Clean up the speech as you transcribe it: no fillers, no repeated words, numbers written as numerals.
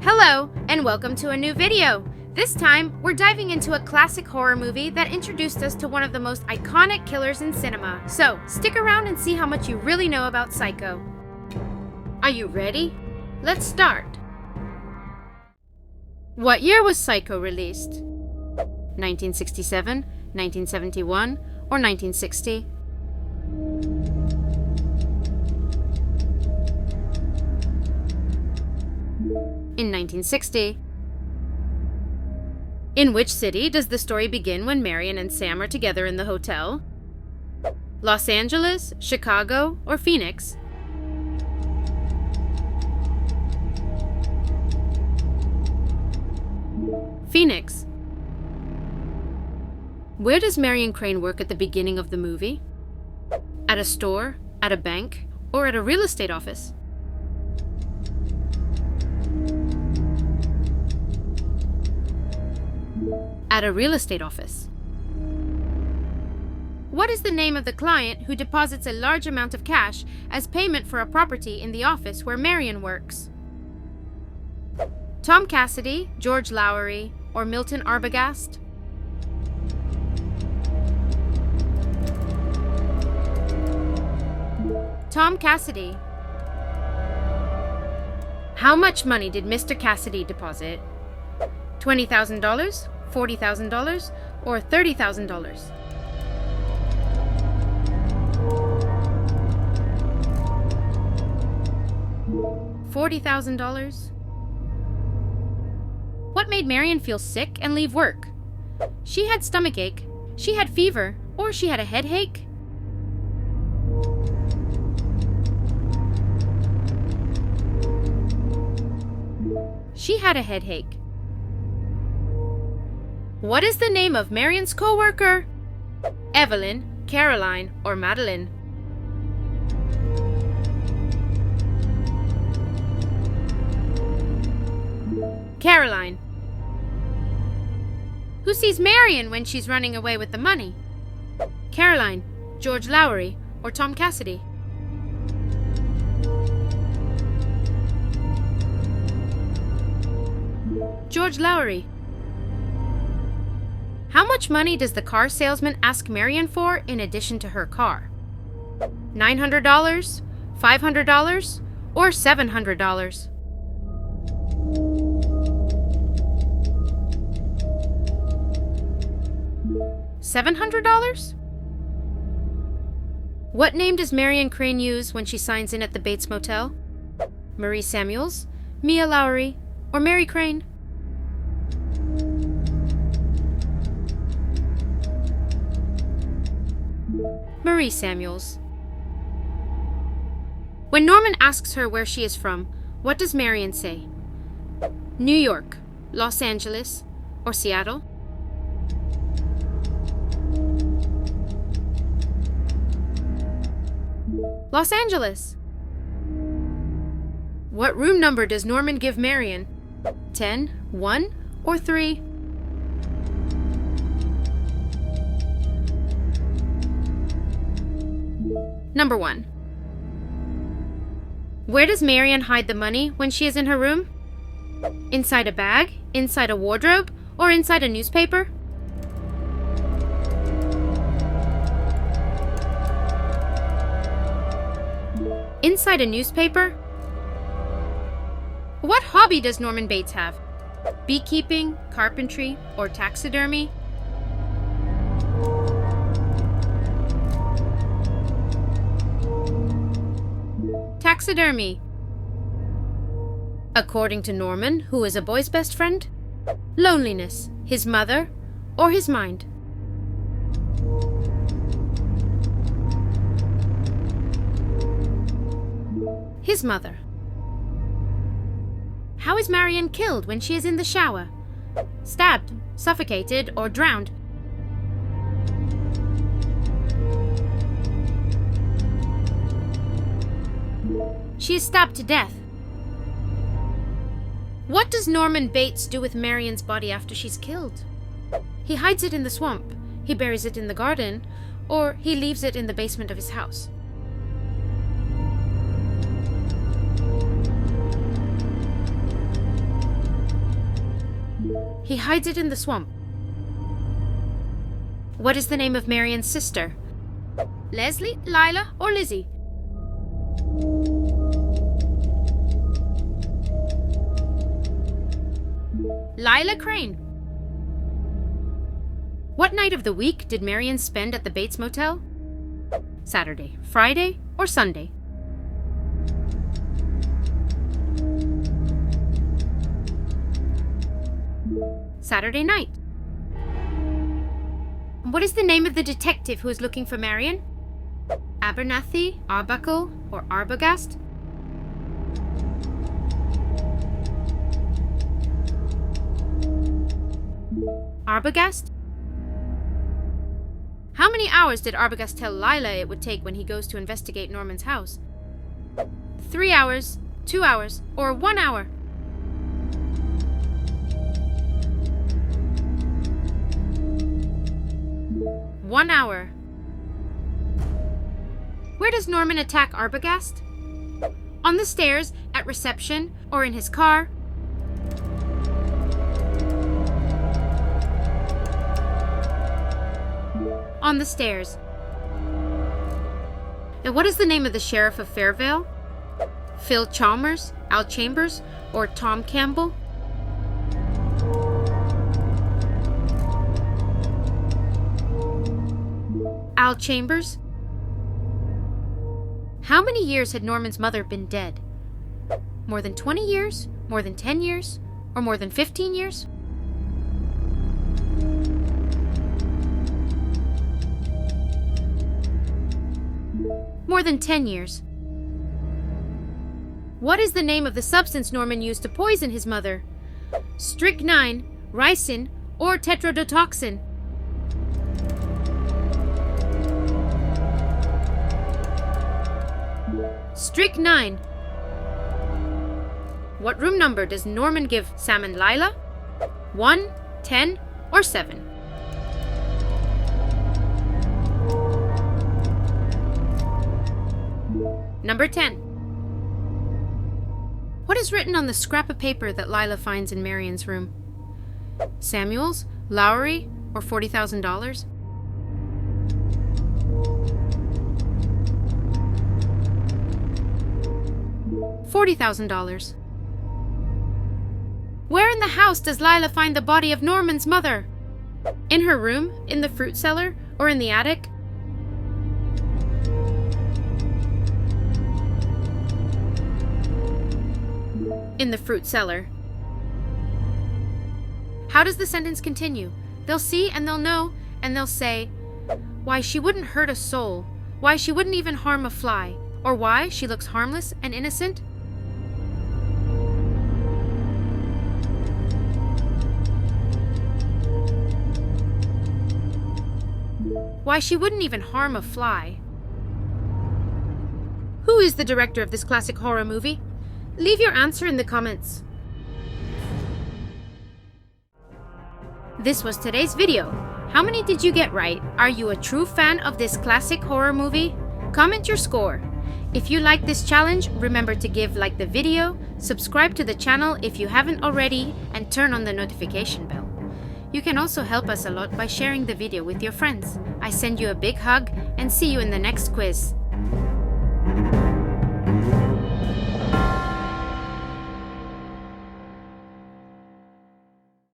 Hello, and welcome to a new video. This time, we're diving into a classic horror movie that introduced us to one of the most iconic killers in cinema. So, stick around and see how much you really know about Psycho. Are you ready? Let's start. What year was Psycho released? 1967, 1971, or 1960? In 1960. In which city does the story begin when Marion and Sam are together in the hotel? Los Angeles, Chicago, or Phoenix? Phoenix. Where does Marion Crane work at the beginning of the movie? At a store, at a bank, or at a real estate office? At a real estate office. What is the name of the client who deposits a large amount of cash as payment for a property in the office where Marion works? Tom Cassidy, George Lowery, or Milton Arbogast? Tom Cassidy. How much money did Mr. Cassidy deposit? $20,000, $40,000, or $30,000? $40,000. What made Marion feel sick and leave work? She had stomachache, she had fever, or she had a headache? She had a headache. What is the name of Marion's co-worker? Evelyn, Caroline, or Madeline? Caroline. Who sees Marion when she's running away with the money? Caroline, George Lowery, or Tom Cassidy? George Lowery. How much money does the car salesman ask Marion for in addition to her car? $900, $500, or $700? $700? What name does Marion Crane use when she signs in at the Bates Motel? Marie Samuels, Mia Lowry, or Mary Crane? Marie Samuels. When Norman asks her where she is from, what does Marion say? New York, Los Angeles, or Seattle? Los Angeles. What room number does Norman give Marion? 10, 1, or 3? Number 1. Where does Marion hide the money when she is in her room? Inside a bag, inside a wardrobe, or inside a newspaper? Inside a newspaper? What hobby does Norman Bates have? Beekeeping, carpentry, or taxidermy? Taxidermy. According to Norman, who is a boy's best friend? Loneliness, his mother, or his mind? His mother. How is Marion killed when she is in the shower? Stabbed, suffocated, or drowned? She is stabbed to death. What does Norman Bates do with Marion's body after she's killed? He hides it in the swamp, he buries it in the garden, or he leaves it in the basement of his house. He hides it in the swamp. What is the name of Marion's sister? Leslie, Lila, or Lizzie? Lila Crane. What night of the week did Marion spend at the Bates Motel? Saturday, Friday, or Sunday? Saturday night. What is the name of the detective who is looking for Marion? Abernathy, Arbuckle, or Arbogast? Arbogast? How many hours did Arbogast tell Lila it would take when he goes to investigate Norman's house? 3 hours, 2 hours, or 1 hour? One hour. Where does Norman attack Arbogast? On the stairs, at reception, or in his car? On the stairs. And what is the name of the sheriff of Fairvale? Phil Chalmers, Al Chambers, or Tom Campbell? Al Chambers? How many years had Norman's mother been dead? More than 20 years? More than 10 years? Or more than 15 years? More than 10 years. What is the name of the substance Norman used to poison his mother? Strychnine, ricin, or tetrodotoxin? Strychnine. What room number does Norman give Sam and Lila? 1, 10, or 7? Number 10. What is written on the scrap of paper that Lila finds in Marion's room? Samuels, Lowry, or $40,000? $40,000. Where in the house does Lila find the body of Norman's mother? In her room, in the fruit cellar, or in the attic? In the fruit cellar. How does the sentence continue? They'll see and they'll know and they'll say, why she wouldn't hurt a soul, why she wouldn't even harm a fly, or why she looks harmless and innocent. Why she wouldn't even harm a fly. Who is the director of this classic horror movie? Leave your answer in the comments. This was today's video. How many did you get right? Are you a true fan of this classic horror movie? Comment your score. If you like this challenge, remember to like the video, subscribe to the channel if you haven't already, and turn on the notification bell. You can also help us a lot by sharing the video with your friends. I send you a big hug and see you in the next quiz.